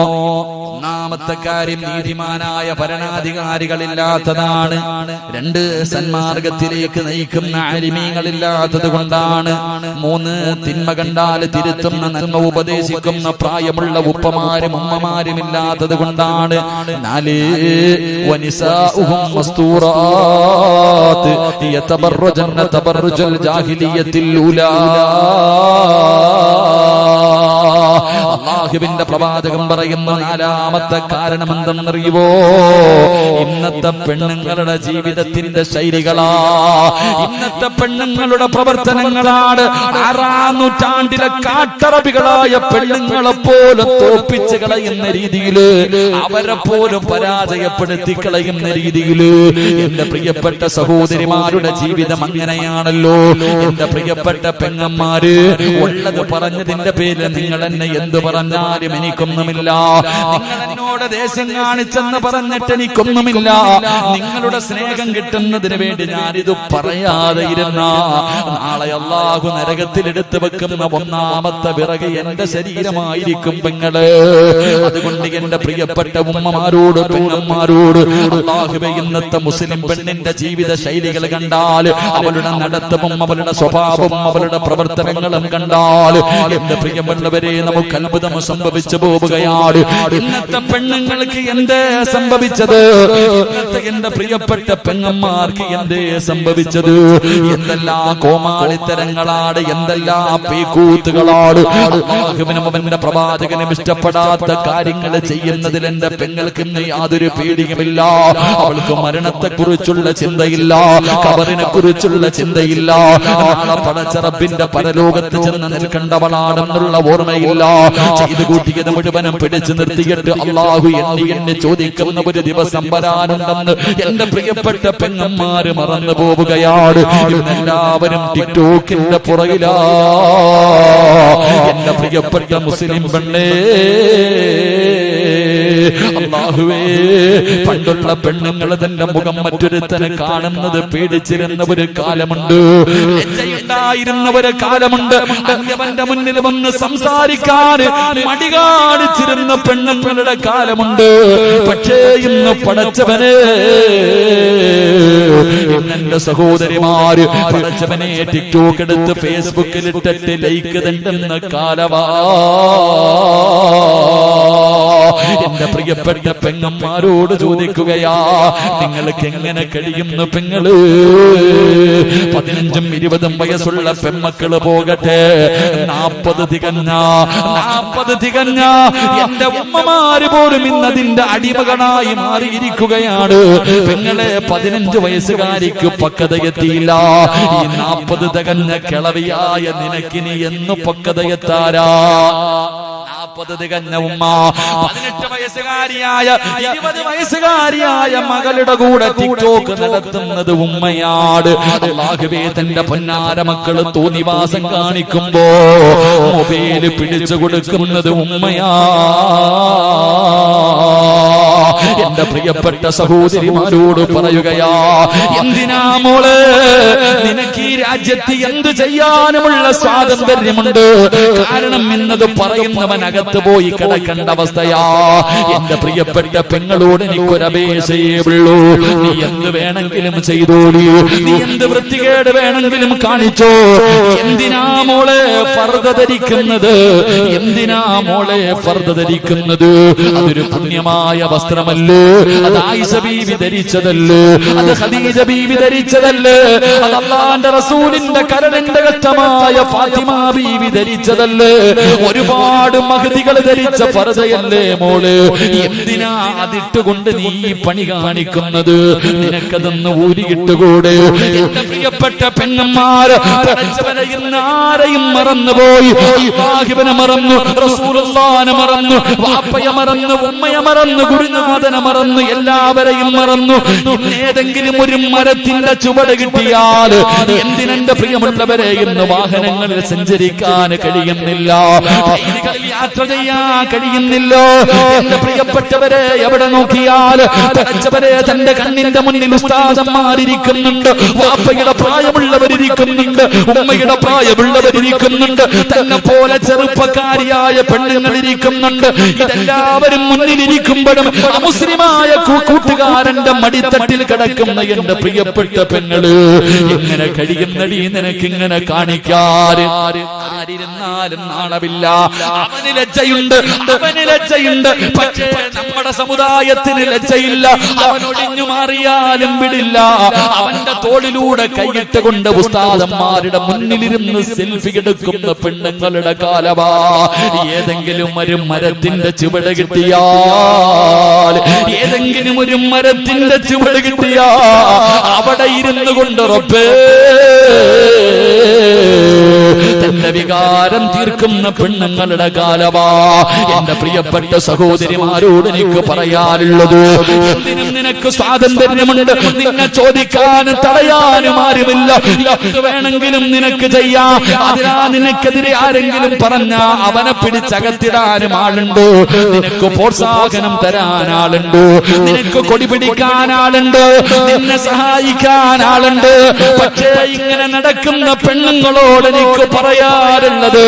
ഒന്നാമത്തെ കാര്യം നീതിമാനായ ഭരണാധികാരികളില്ലാത്തതാണ്. രണ്ട്, സന്മാർഗത്തിലേക്ക് നയിക്കുന്ന ആലിമീങ്ങളില്ലാത്തത് കൊണ്ടാണ്. മൂന്ന്, തിന്മ കണ്ടാൽ തിരുത്തുന്ന നന്മ ഉപദേശിക്കുന്ന പ്രായമുള്ള ഉപ്പമാരും ഉമ്മമാരും ഇല്ലാത്തത് കൊണ്ടാണ്. നാല്, വനിസാഉഹും മസ്തൂറാത്ത് യതബറജന തബറജൽ ജാഹിലിയത്തിൽ ഊലാ. അല്ലാഹുവിന്റെ പ്രവാചകൻ പറയുന്ന നാലാമത്തെ കാരണം എന്തെന്നറിയുവോ? ഇന്നത്തെ പെണ്ണുങ്ങളുടെ ജീവിതത്തിന്റെ ശൈലികളാ, ഇന്നത്തെ പെണ്ണുങ്ങളുടെ പ്രവർത്തനങ്ങളാണ് 6-ാം നൂറ്റാണ്ടിലെ കാട്ടറബികളായ പെണ്ണുങ്ങളെ പോലും തോപ്പിച്ച് കളയുന്ന രീതിയില്, അവരെ പോലും പരാജയപ്പെടുത്തി കളയുന്ന രീതിയില്. എന്റെ പ്രിയപ്പെട്ട സഹോദരിമാരുടെ ജീവിതം അങ്ങനെയാണല്ലോ. എന്റെ പ്രിയപ്പെട്ട പെങ്ങന്മാര്, ഉള്ളത് പറഞ്ഞതിന്റെ പേരിൽ നിങ്ങൾ എന്നെ എന്ത് പറഞ്ഞാലും എനിക്കൊന്നുമില്ല. നിങ്ങൾ എന്നോട് ദേശം കാണിച്ചെന്ന് പറഞ്ഞിട്ട് എനിക്കൊന്നുമില്ല. നിങ്ങളുടെ സ്നേഹം കിട്ടുന്നതിന് വേണ്ടി ഞാനിത് പറയാതെ ഇരുന്ന നാളെ അല്ലാഹു നരകത്തിൽ എടുത്തു വെക്കുന്ന ഒന്നാമത്തെ വിറക് എന്റെ ശരീരമായിരിക്കും പെങ്ങള്. അതുകൊണ്ട് എന്റെ പ്രിയപ്പെട്ട ഉമ്മമാരോട് പെങ്ങന്മാരോട്, അല്ലാഹുവേ, ഇന്നത്തെ മുസ്ലിം പെണ്ണിന്റെ ജീവിത ശൈലികൾ കണ്ടാൽ, അവളുടെ നടത്തവും അവളുടെ സ്വഭാവവും അവളുടെ പ്രവർത്തനങ്ങളും കണ്ടാൽ, എന്റെ പ്രിയമുള്ളവരെ, നമുക്ക് അത്ഭുതം സംഭവിച്ചു പോവുകയാണ്. ഇന്നത്തെ പെണ്ണുങ്ങൾക്ക് എന്തേ സംഭവിച്ചത്? ഇന്നത്തെ എന്റെ പ്രിയപ്പെട്ട പെങ്ങന്മാർക്ക് എന്തേ സംഭവിച്ചത്? എന്തെല്ലാം കോമാളിത്തരങ്ങളാണ്, എന്തെല്ലാം പേക്കൂത്തുകളാണ്. അല്ലാഹുവിനും അവന്റെ പ്രവാചകനും ഇഷ്ടപ്പെടാത്ത കാര്യങ്ങൾ ചെയ്യുന്നതിൽ എന്റെ പെങ്ങൾക്ക് യാതൊരു പേടിയുമില്ല. അവൾക്ക് മരണത്തെ കുറിച്ചുള്ള ചിന്തയില്ല, ഖബറിനെ കുറിച്ചുള്ള ചിന്തയില്ല, നാളെ പടച്ച റബ്ബിന്റെ പരലോകത്ത് ചെന്ന് നിൽക്കേണ്ടവളാണെന്നുള്ള ഓർമ്മയില്ല. ചെയ്തു കൂട്ടിയത് മുഴുവനും പിടിച്ചു നിർത്തിയിട്ട് അല്ലാഹു എന്നെ ചോദിക്കുന്ന ഒരു ദിവസം വരാനുണ്ടെന്ന് എന്റെ പ്രിയപ്പെട്ട പെങ്ങന്മാര് മറന്നു പോവുകയാണ്. എല്ലാവരും ടിക്ടോക്കിന്റെ പുറകിലാ. എന്റെ പ്രിയപ്പെട്ട മുസ്ലിം പെണ്ണേ, അല്ലാഹുവേ, പണ്ടുള്ള പെണ്ണുങ്ങൾ തന്റെ മുഖം മറ്റൊരുത്തനെ കാണുന്നത് പേടിച്ചിരുന്ന ഒരു കാലമുണ്ട്, ലജ്ജയുണ്ടായിരുന്ന ഒരു കാലമുണ്ട്. അവന്റെ മുന്നിൽ വന്ന് സംസാരിക്കാൻ മടി കാണിച്ചിരുന്ന പെണ്ണുങ്ങളുടെ കാലമുണ്ട്. പക്ഷേ ഇന്ന് പടച്ചവനെ, എന്റെ സഹോദരിമാര്, പടച്ചവനെ ടിക്ടോക്ക് എടുത്ത് ഫേസ്ബുക്കിൽ ഇട്ടിട്ട് ലൈക്ക് തണ്ടുന്ന കാലവാ. എന്റെ പ്രിയപ്പെട്ട പെങ്ങന്മാരോട് ചോദിക്കുകയാ, നിങ്ങൾക്ക് എങ്ങനെ കഴിയുന്നു പെങ്ങള്? 15ഉം 20ഉം വയസ്സുള്ള പെമ്മക്കള് പോകട്ടെ, 40 തികഞ്ഞ എന്റെ ഉമ്മമാര് പോലും ഇന്നതിന്റെ അടിമകളായി മാറിയിരിക്കുകയാണ്. പെങ്ങളെ, 15 വയസ്സുകാരിക്ക് പക്വതയെത്തിയില്ല. ഈ 40 തികഞ്ഞ കിളവിയായ നിനക്കിനി എന്ന് പക്വതയെത്താരാ? 40 തികഞ്ഞ ഉമ്മ 18 വയസ്സുകാരിയായ 20 വയസ്സുകാരിയായ മകളുടെ കൂടെ ടിക്ടോക്ക് നടത്തുന്നത് ഉമ്മയാണ്. അല്ലാഹുവേ, തന്റെ പൊന്നാര മക്കള് തോന്നിവാസം കാണിക്കുമ്പോ മൊബൈല് പിടിച്ചു കൊടുക്കുന്നത് ഉമ്മയാ. എന്റെ പ്രിയപ്പെട്ട സഹോദരിമാരോട് പറയുകയാ, എന്തിനാ മോള്, നിനക്ക് ഈ രാജ്യത്ത് എന്തു ചെയ്യാനുമുള്ള സ്വാതന്ത്ര്യമുണ്ട്. കാരണം എന്നത് പറയുന്നവൻ അകത്ത് പോയി കിടക്കേണ്ട അവസ്ഥയാ. എന്റെ പ്രിയപ്പെട്ട പെങ്ങളോട് എനിക്കൊരപേക്ഷയേ ഉള്ളൂ, നീ എന്ത് വേണമെങ്കിലും ചെയ്തോളൂ, നീ എന്ത് വൃത്തികേട് വേണമെങ്കിലും കാണിച്ചോ. എന്തിനാ മോളെ ഫർദ ധരിക്കുന്നത്? എന്തിനാ മോളെ ഫർദ ധരിക്കുന്നത്? അതൊരു പുണ്യമായ വസ്ത്രമല്ലേ? അത് ആയിഷ ബീവി ധരിച്ചതല്ലേ? അത് ഖദീജ ബീവി ധരിച്ചതല്ലേ? അത് അല്ലാഹുവിന്റെ റസൂലിന്റെ കരളിന്റെ ഘട്ടമായ ഫാത്തിമ ബീവി ധരിച്ചതല്ലേ? ഒരുപാട് മഹദികൾ ധരിച്ച ഫർദയല്ലേ മോള്? എന്തിനാ അതിട്ടുകൊണ്ട് നീ പണി കാണിക്കുന്നത്? നിനക്കതൊന്ന് ഊരിയിട്ടുകൂടെ? എന്റെ പ്രിയപ്പെട്ട പെങ്ങന്മാർ, പടച്ചവനെ ഇന്ന് ആരെയും മറന്നുപോയി. അല്ലാഹുവിനെ മറന്നു, റസൂലുള്ളാഹിനെ മറന്നു, വാപ്പയെ മറന്നു, ഉമ്മയെ മറന്നു, ഗുരുനാഥനെ മറന്നു. മറന്നു, എല്ലാവരെയും മറന്നു. ഏതെങ്കിലും ഒരു മരത്തിന്റെ ചുവട് കിട്ടിയാൽ എന്തിനെന്റെ പ്രിയമുള്ളവരെ ഇന്ന് വാഹനങ്ങളിൽ സഞ്ചരിക്കാൻ കഴിയുന്നില്ല, ട്രെയിനുകളിൽ യാത്ര ചെയ്യാൻ കഴിയുന്നില്ല. എന്റെ പ്രിയപ്പെട്ടവരെ എവിടെ നോക്കിയാൽ തടച്ചവരെ തന്റെ കണ്ണിന്റെ മുന്നിൽ ഉസ്താദന്മാരിയ്ക്കുന്നുണ്ട്, വാപ്പയുടെ പ്രായമുള്ളവരിയ്ക്കുന്നുണ്ട്, ഉമ്മയുടെ പ്രായമുള്ളവരിയ്ക്കുന്നുണ്ട്, തന്നെ പോലെ ചെറുപ്പക്കാരിയായ പെണ്ണുങ്ങളിരിക്കുന്നുണ്ട്. ഇതെല്ലാവരും മുന്നിലിരിക്കുമ്പോഴും അമുസ്ലിമായ കൂട്ടുകാരന്റെ മടിത്തട്ടിൽ കിടക്കുന്ന എന്റെ പ്രിയപ്പെട്ട പെങ്ങള് എങ്ങനെ കഴിയുന്നടി നിനക്കിങ്ങനെ കാണിക്കാറ്? ആരിരുന്നാലും നാണമില്ല. അവന് ലജ്ജയുണ്ട്, അവന് ലജ്ജയുണ്ട്. പക്ഷേ നമ്മുടെ സമുദായത്തിന് ലജ്ജയില്ല. അവൻ ഒടിഞ്ഞു മാറിയാലും വിടില്ല. അവന്റെ തോളിലൂടെ കൈയിട്ട് കൊണ്ട് ഉസ്താദന്മാരുടെ മുന്നിലിരുന്ന് സെൽഫി എടുക്കുന്ന പെണ്ണുങ്ങളുടെ കാലമാ. ഏതെങ്കിലും ഒരു മരത്തിന്റെ ചുവട് കിട്ടിയാൽ, ഏതെങ്കിലും ഒരു മരത്തിന്റെ ചുവട് കിട്ടിയാ അവിടെ ഇരുന്നു കൊണ്ട് റബ്ബേ തന്റെ വികാരം തീർക്കുന്ന പെണ്ണുങ്ങളുടെ കാലമാ. എന്റെ പ്രിയപ്പെട്ട സഹോദരിമാരോട് എനിക്ക് പറയാനുള്ളത്, എന്തിനും നിനക്ക് സ്വാതന്ത്ര്യമുണ്ട്. നിന്നെ ചോദിക്കാനും തടയാനും ആരുമില്ല. എന്ത് വേണമെങ്കിലും നിനക്ക് ചെയ്യാം. അതിനാ നിനക്കെതിരെ ആരെങ്കിലും പറഞ്ഞ അവനെ പിടിച്ചകത്തിടാനും ആളുണ്ട്. നിനക്ക് പ്രോത്സാഹനം തരാൻ ആളുണ്ട്, നിനക്ക് കൊടി പിടിക്കാൻ ആളുണ്ട്, നിന്നെ സഹായിക്കാൻ ആളുണ്ട്. പക്ഷേ ഇങ്ങനെ നടക്കുന്ന പെണ്ണുങ്ങളോട് എനിക്ക് പറയാറുള്ളത്,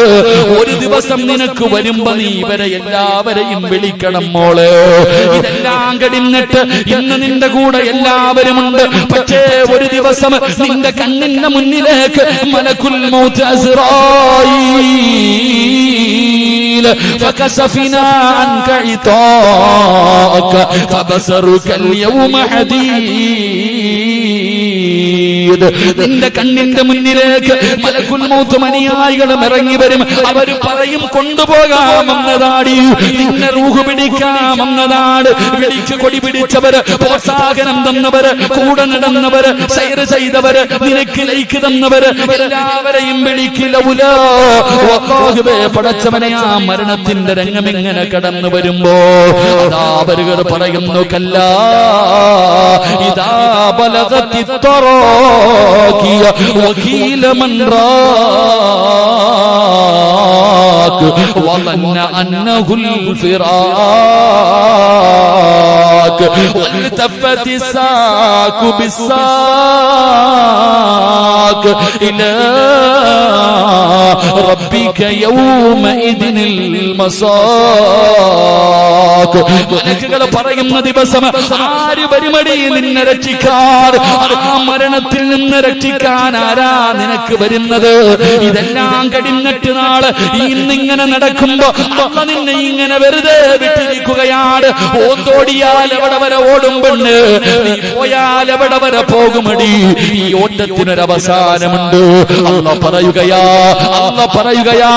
ഒരു ദിവസം നിനക്ക് വരുമ്പോ നീ ഇവരെ എല്ലാവരെയും വിളിക്കണം മോള്. ഇതെല്ലാം കഴിഞ്ഞിട്ട് ഇന്ന് നിന്റെ കൂടെ എല്ലാവരും ഉണ്ട്. പക്ഷേ ഒരു ദിവസം നിന്റെ കണ്ണിന്റെ മുന്നിലേക്ക് മലക്കുൽ മൗത്ത് അസ്റായീൽ ഫകസഫിനാ അൻക ഇതാക ഫബസറുക അൽയൗമ ഹദീദ്. നിന്റെ കണ്ണിന്റെ മുന്നിലേക്ക് മലക്കുൽ മൗത്ത് അനുയായികളും ഇറങ്ങി വരും. അവര് പറയും കൊണ്ടുപോകാമെന്നതാടി, നിന്നെ റൂഹ് പിടിക്കാമെന്നതാണ്. വിളിച്ച് കൊടി പിടിച്ചവര്, പ്രോത്സാഹനം തന്നവര്, കൂടെ നടന്നവര്, ഷെയർ ചെയ്തവര്, നിനക്ക് ലൈക്ക് തന്നവര്, എല്ലാവരെയും വിളിക്കില്ല. പടച്ചവനെ ആ മരണത്തിന്റെ രംഗം ഇങ്ങനെ കടന്നു വരുമ്പോ അതാ അവരുകൾ പറയുന്നു, കല്ലാ ഇദാ ബലഗത്തി തറാഖിയ വഖീല മൻ റാഖ വظن أنه الفراق والتفت الساق بالساق إلى ربك يومئذ المساق. മലക്കുകൾ പറയുന്ന ദിവസം ആര് വരുമടി നിന്നെ രക്ഷിക്കാൻ? ആ മരണത്തിൽ നിന്ന് രക്ഷിക്കാൻ ആരാ നിനക്ക് വരുന്നത്? ഇതെല്ലാം കഴിഞ്ഞിട്ട് നാളെ ഇന്നിങ്ങനെ നടക്കുമ്പോ അല്ല നിന്നെ ഇങ്ങനെ വെറുതെ വിട്ടിരിക്കുകയാണ്. ഓന്തോടിയാൽ എവിടെ വരെ ഓടും പെണ്ണ്, നീ പോയാൽ എവിടെ വരെ പോകുമടി? ഈ ഓട്ടത്തിനൊരവസാനമുണ്ട്. അല്ല പറയുകയാ, അല്ല പറയുകയാ,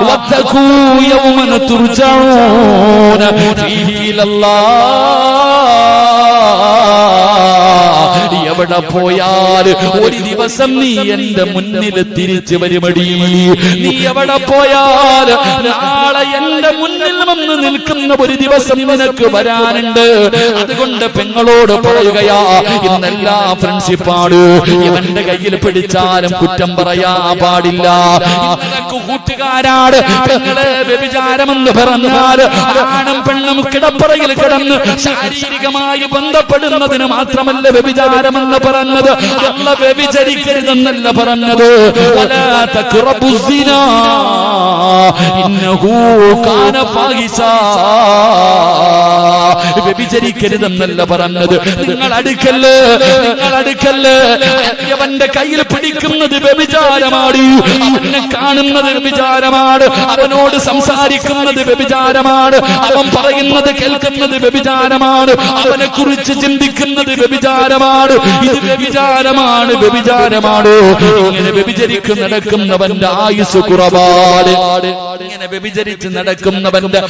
വത്തഖൂ യൗമൻ തുർജഊന ഫീഹി ഇലല്ലാഹ്. എവിടെ പോയാൽ ഒരു ദിവസം നീ എന്റെ മുന്നിൽ തിരിച്ചു വരുമടി. നീ എവിടെ പോയാൽ നാളെ എന്റെ മുന്നിൽ വന്ന് നിൽക്കുന്ന ഒരു ദിവസം നിനക്ക് വരാനുണ്ട്. അതുകൊണ്ട് പെങ്ങളോട് പറയുകയാ, ഇന്നെല്ലാ ഫ്രണ്ട്ഷിപ്പാണ്. ഇവന്റെ കയ്യിൽ പിടിച്ചാലും കുറ്റം പറയാ പാടില്ല. ഇന്നലക്ക് കൂട്ടുകാരാട് പെങ്ങളെ വ്യഭിചാരമെന്ന് പറഞ്ഞാൽ ആണും പെണ്ണും കിടപ്പറയിൽ കിടന്ന് ശാരീരികമായി ബന്ധപ്പെടുന്നതിന് മാത്രമല്ല വ്യഭിചാരമെന്ന് പറഞ്ഞത്. അല്ല വ്യഭിചരിക്കരുതെന്നല്ല പറഞ്ഞത്. വലാ തഖറബുസ്സിനാ ഇന്നഹു കാന ഫാഹിശാ. വ്യഭിചരിക്കരുതെന്നല്ല പറഞ്ഞത്. നിങ്ങൾ അടുക്കല്ലേ, നിങ്ങൾ അടുക്കല്ലേ. അവന്റെ കയ്യിൽ പിടിക്കുന്നത് വ്യഭിചാരമാണ്, അവനെ കാണുന്നത് വ്യഭിചാരമാണ്, അവനോട് സംസാരിക്കുന്നത് വ്യഭിചാരമാണ്, അവൻ പറയുന്നത് കേൾക്കുന്നത് വ്യഭിചാരമാണ്, അവനെ കുറിച്ച് ചിന്തിക്കുന്നത് വ്യഭിചാരമാണ്. ഇത് വ്യഭിചാരമാണ്, വ്യഭിചാരമാണ്. ഇങ്ങനെ വ്യഭിചരിക്ക് നടക്കുന്നവന്റെ ആയുസ് കുറവാണ്. ഇങ്ങനെ വ്യഭിചരിച്ച് നടക്കുന്നവന്റെ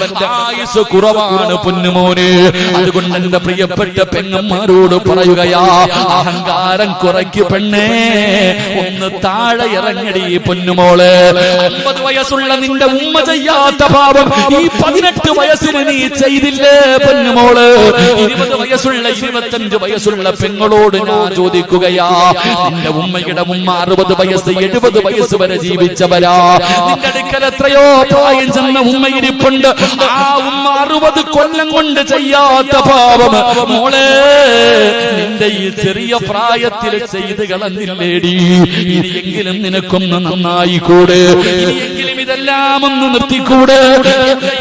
ആയുസ് കുറവാണ് പൊന്നുമോനെ. അതുകൊണ്ട് എന്റെ പ്രിയപ്പെട്ട പെങ്ങന്മാരോട് പറയുകയാ, അഹങ്കാരം കുറയ്ക്ക് പെണ്ണേ, ഒന്ന് താഴെ ഇറങ്ങടി പൊന്നുമോള്. 50 വയസ്സുള്ള നിന്റെ ഉമ്മ ചെയ്യാത്ത പാപം ഈ 18 വയസ്സിന് നീ ചെയ്തില്ലേ പൊന്നുമോള്? 20 വയസ്സുള്ള 25 വയസ്സുള്ള പെങ്ങളോട് ഞാൻ ചോദിക്കുകയാ, നിന്റെ ഉമ്മയുടെ ഉമ്മ 60 വയസ്സ് 70 വയസ്സ് വരെ ജീവിച്ചവരാ. നിന്റെ അടുക്കൽ എത്രയോ പ്രായം ചെന്ന ഉമ്മ ഇരിപ്പുണ്ട്. ആ ഉമ്മ 60 കൊല്ലം കൊണ്ട് ചെയ്യാത്ത പാപം മോളെ നിന്റെ ഈ ചെറിയ പ്രായത്തിൽ ചെയ്ത് കളഞ്ഞില്ലേടി. ഇനിയെങ്കിലും നിനക്കൊന്ന് നന്നായിക്കൂടെ? ഇനിയെങ്കിലും ഇതെല്ലാം ഒന്ന് നിർത്തിക്കൂടെ?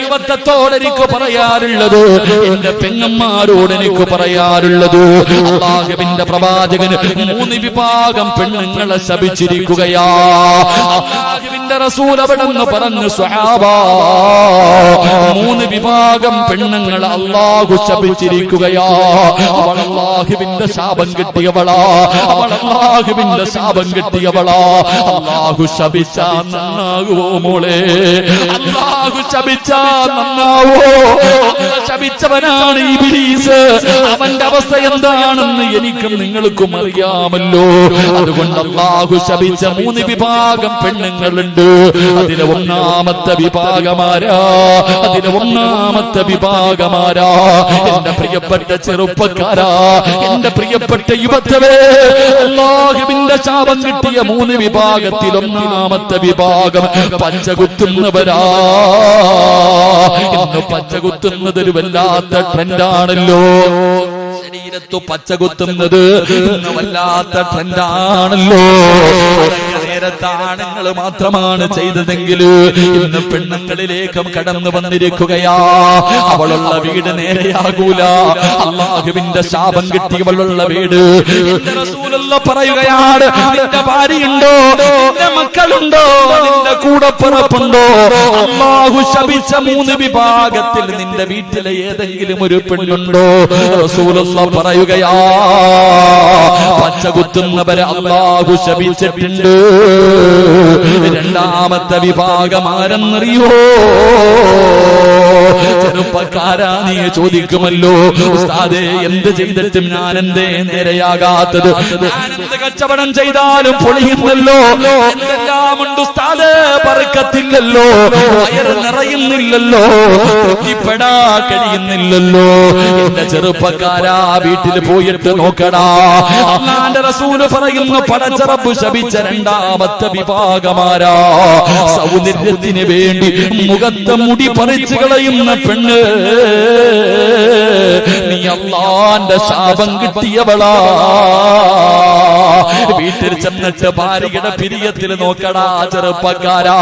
യുവത്വത്തോട് എനിക്ക് പറയാറുള്ളത്, എന്റെ പെങ്ങന്മാരോട് എനിക്ക് പറയാറുള്ളത്, അല്ലാഹുവിന്റെ പ്രവാചകന് 3 വിഭാഗം പെണ്ണുങ്ങളെ ശപിച്ചിരിക്കുകയാ. അല്ലാഹുവിന്റെ റസൂൽ അവിടെന്ന് പറഞ്ഞു, സ്വഹാബാ 3 വിഭാഗം പെണ്ണുങ്ങളെ അല്ലാഹു ശപിച്ചിരിക്കുകയാ. അവൾ അല്ലാഹുവിന്റെ ശാപം കിട്ടിയവളാ, അവൾ അല്ലാഹുവിന്റെ ശാപം കിട്ടിയവളാ. അല്ലാഹു ശപിച്ചാ നന്നാകുവോ മോളെ? അല്ലാഹു ശപിച്ചാ നന്നാവോ? ശപിച്ചവനാണ് ഇബ്ലീസ്. അവന്റെ അവസ്ഥ എന്താണെന്ന് എനിക്കും നിങ്ങൾക്കും അറിയാമല്ലോ. അതുകൊണ്ട് അല്ലാഹു ശപിച്ച 3 വിഭാഗം പെണ്ണുങ്ങളുണ്ട്. അതിലെ ഒന്നാമത്തെ വിഭാഗമാരാ? എന്റെ പ്രിയപ്പെട്ട ചെറുപ്പക്കാരാ, എന്റെ പ്രിയപ്പെട്ട യുവത്വേ, അല്ലാഹുവിന്റെ ശാപം കിട്ടിയ 3 വിഭാഗത്തിൽ ഒന്നാമത്തെ വിഭാഗം പച്ചകുത്തുന്നവരാ. ഇന്ന് പച്ചകുത്തുന്നത് ഒരു വല്ലാത്ത ട്രെൻഡാണല്ലോ. ശരീരത്തു പച്ചകുത്തുന്നത് ഇന്ന് വല്ലാത്ത ട്രെൻഡാണല്ലോ. നേരത്തെ ആണുങ്ങൾ മാത്രമാണ് ചെയ്തതെങ്കിൽ ഇന്ന് പെണ്ണുങ്ങളിലേക്കും കടന്നു വന്നിരിക്കുകയാ. അവളുള്ള വീട് നേരെയാകൂല. അല്ലാഹുവിന്റെ ശാപം കിട്ടിയവളുള്ള വീട്. റസൂലുള്ള പറയുകയാണ്, നിന്റെ ഭാര്യയുണ്ടോ, നിന്റെ മക്കളുണ്ടോ, നിന്റെ കൂടപ്പിറപ്പുണ്ടോ? അല്ലാഹു ശപിച്ച 3 വിഭാഗത്തിൽ നിന്റെ വീട്ടിലെ ഏതെങ്കിലും ഒരു പെണ്ണുണ്ടോ? റസൂലുള്ള പറയുകയാ, പച്ചകുത്തുന്നവരെ അല്ലാഹു ശപിച്ചിട്ടുണ്ട്. രണ്ടാമത്തെ വിഭാഗം ആരെന്നറിയോ? ചെറുപ്പക്കാരാ, നീ ചോദിക്കുമല്ലോ, ഉസ്താദേ എന്ത് ചെയ്തിട്ടും ഞാൻ എന്തേ നേരെയാകാത്തത്? ഞാനെന്ത് കച്ചവടം ചെയ്താലും പൊളിയുന്നല്ലോ, എന്തെല്ലാം ഉണ്ട് ഉസ്താദേ, ബർക്കത്തില്ലല്ലോ, വയറ് നിറയുന്നില്ലല്ലോ, തൃപ്തിപ്പെടാ കഴിയുന്നില്ലല്ലോ. എന്റെ ചെറുപ്പക്കാരാ, വീട്ടിൽ പോയിട്ട് നോക്കടാ. അല്ലാഹുവിന്റെ റസൂല് പറയുന്നു, പടച്ചറബ് ശപിച്ച രണ്ടാമത്തെ വിഭാഗമാരാ? സൗന്ദര്യത്തിന് വേണ്ടി മുഖത്തെ മുടി പറിച്ചു കളയുന്ന പെണ്ണ്. നീ അല്ലാഹുവിന്റെ ശാപം കിട്ടിയവളാ. വീട്ടിൽ ചെന്നിട്ട് ഭാര്യയുടെ പിരിയത്തിൽ നോക്കടാ ചെറുപ്പക്കാരാ.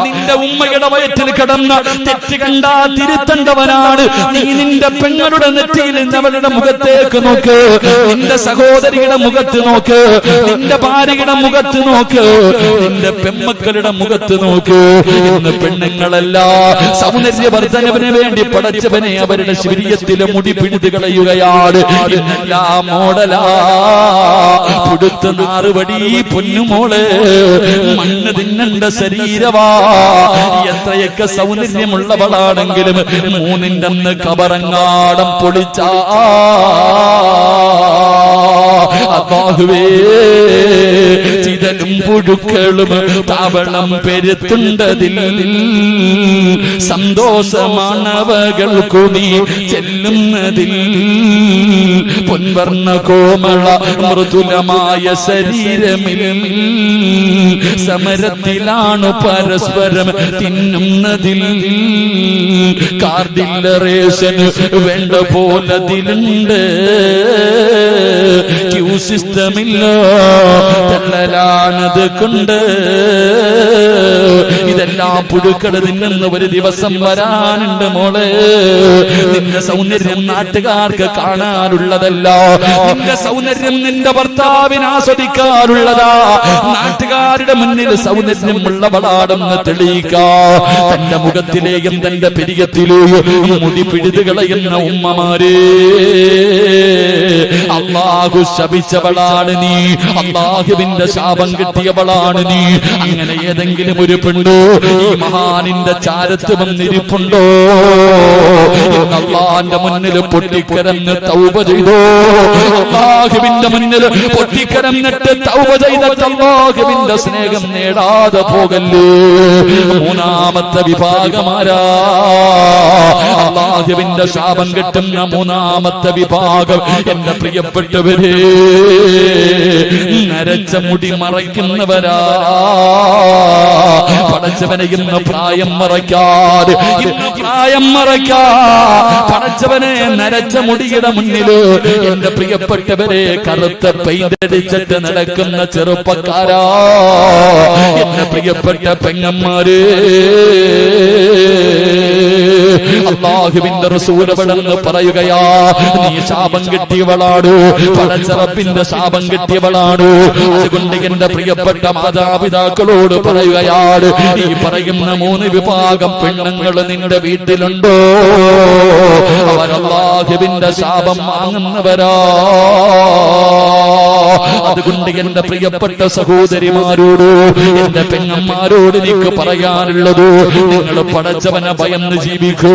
നിന്റെ ഉമ്മയുടെ വയറ്റിൽ കിടന്ന തെറ്റ് കണ്ടാ തിരുത്തേണ്ടവനാണ് നീ. നിന്റെ പെങ്ങളുടെ നെറ്റിയിൽ അവളുടെ മുഖത്തേക്ക് നോക്ക്, നിന്റെ സഹോദരിയുടെ മുഖത്ത് നോക്ക്, നിന്റെ ഭാര്യയുടെ മുഖത്ത് നോക്ക്, നിന്റെ പെമ്മക്കളുടെ മുഖത്ത് നോക്ക്. ഇന്ന് പെണ്ണുങ്ങളല്ല സൗന്ദര്യവർദ്ധനവിന് വേണ്ടി പടച്ചവനെ അവരുടെ ശരീരത്തിലെ മുടി പിടിത് കളയുകയാണ്. ഇന്നെല്ലാം മോഡലാ, പുടുത്ത നാറുപടി പൊന്നുമോള്, മണ്ണ് തിന്നണ്ട ശരീരവാ. എത്രയൊക്കെ സൗന്ദര്യമുള്ളവളാണെങ്കിലും 3ന്റെ അന്ന് കബറങ്ങാടം പൊളിച്ചാ അല്ലാഹുവേ, ചിതലും പുഴുക്കളും താവളം പെരുത്തുണ്ടതിൽ സന്തോഷമാണവകൾക്കു നീ ചെല്ലുന്നതിൽ. പൊൻവർണ്ണ കോമള മൃദുലമായ ശരീരമിൽ സമരത്തിലാണ് പരസ്പരം തിന്നുന്നതിൽ. കാർഡില്ലറേഷന് വേണ്ട പോലതിലുണ്ട്, ക്യൂ സിസ്റ്റമില്ല, തള്ളലാണത് കൊണ്ട്. ഇതെല്ലാം പുഴുക്കൾ തിന്നുന്ന ഒരു ദിവസം വരാനുണ്ട് മോളെ. നിന്റെ സൗന്ദര്യം നാട്ടുകാർക്ക് കാണാനുള്ളതല്ല, നിന്റെ സൗന്ദര്യം നിന്റെ ഭർത്താവിന് ആസ്വദിക്കാനുള്ളതാ. നാട്ടുകാരുടെ മുന്നിൽ സൗന്ദര്യമുള്ളവളാണെന്ന് തെളിയിക്കാ. തന്റെ മുഖത്തിലെയും തന്റെ പെരിയത്തിലെയും മുടി പിഴുതു കളയുന്ന ഉമ്മമാരെ, അല്ലാഹു ശപിച്ചവളാണ് നീ, അല്ലാഹുവിന്റെ ശാപം കിട്ടിയവളാണ് നീ. അങ്ങനെ ഏതെങ്കിലും ഒരു പെണ്ണു ഈ മഹാനിന്റെ ചാരത്ത് വന്നിരിപ്പുണ്ടോ? അള്ളാന്റെ മുന്നിൽ പൊട്ടിക്കരന്ന് തൗബ ചെയ്തോ, അള്ളാഹുവിന്റെ മുന്നിൽ പൊട്ടിക്കരന്നിട്ട് തൗബ ചെയ്തിട്ട് അള്ളാഹുവിന്റെ സ്നേഹം നേടാതെ പോകല്ലേ. മൂന്നാമത്തെ വിഭാഗമാരാ? അള്ളാഹുവിന്റെ ശാപം കിട്ടുന്ന മൂന്നാമത്തെ വിഭാഗം എന്റെ പ്രിയപ്പെട്ടവരെ, നരച്ച മുടി മറയ്ക്കുന്നവരാ. പടച്ചവനെ ഇന്ന് പ്രായം മറയ്ക്കാതെ, ഇന്ന് പ്രായം മറയ്ക്കാ പടച്ചവനെ നരച്ച മുടിയുടെ മുന്നില് എന്റെ പ്രിയപ്പെട്ടവരെ കറുത്ത പെയിന്റടിച്ചിട്ട് നടക്കുന്ന ചെറുപ്പക്കാരാ, എന്റെ പ്രിയപ്പെട്ട പെങ്ങന്മാര്, അല്ലാഹുവിന്റെ റസൂൽ അവിടെന്ന് പറയുകയാ, നീ ശാപം കിട്ടിയവളാണ്, പടച്ചറപ്പിന്റെ ശാപം കിട്ടിയവളാണ്. അതുകൊണ്ട് എന്റെ പ്രിയപ്പെട്ട മാതാപിതാക്കളോട് പറയുകയാണ്, ഈ പറയുന്ന മൂന്ന് വിഭാഗം പെണ്ണുങ്ങൾ നിന്റെ വീട്ടിലുണ്ടോ? അവർ അല്ലാഹുവിന്റെ ശാപം വാങ്ങുന്നവരാ. അതുകൊണ്ട് എന്റെ പ്രിയപ്പെട്ട സഹോദരിമാരോട്, എന്റെ പെങ്ങന്മാരോട് എനിക്ക് പറയാനുള്ളത്, നിങ്ങൾ പടച്ചവനെ ഭയന്ന് ജീവിക്കൂ,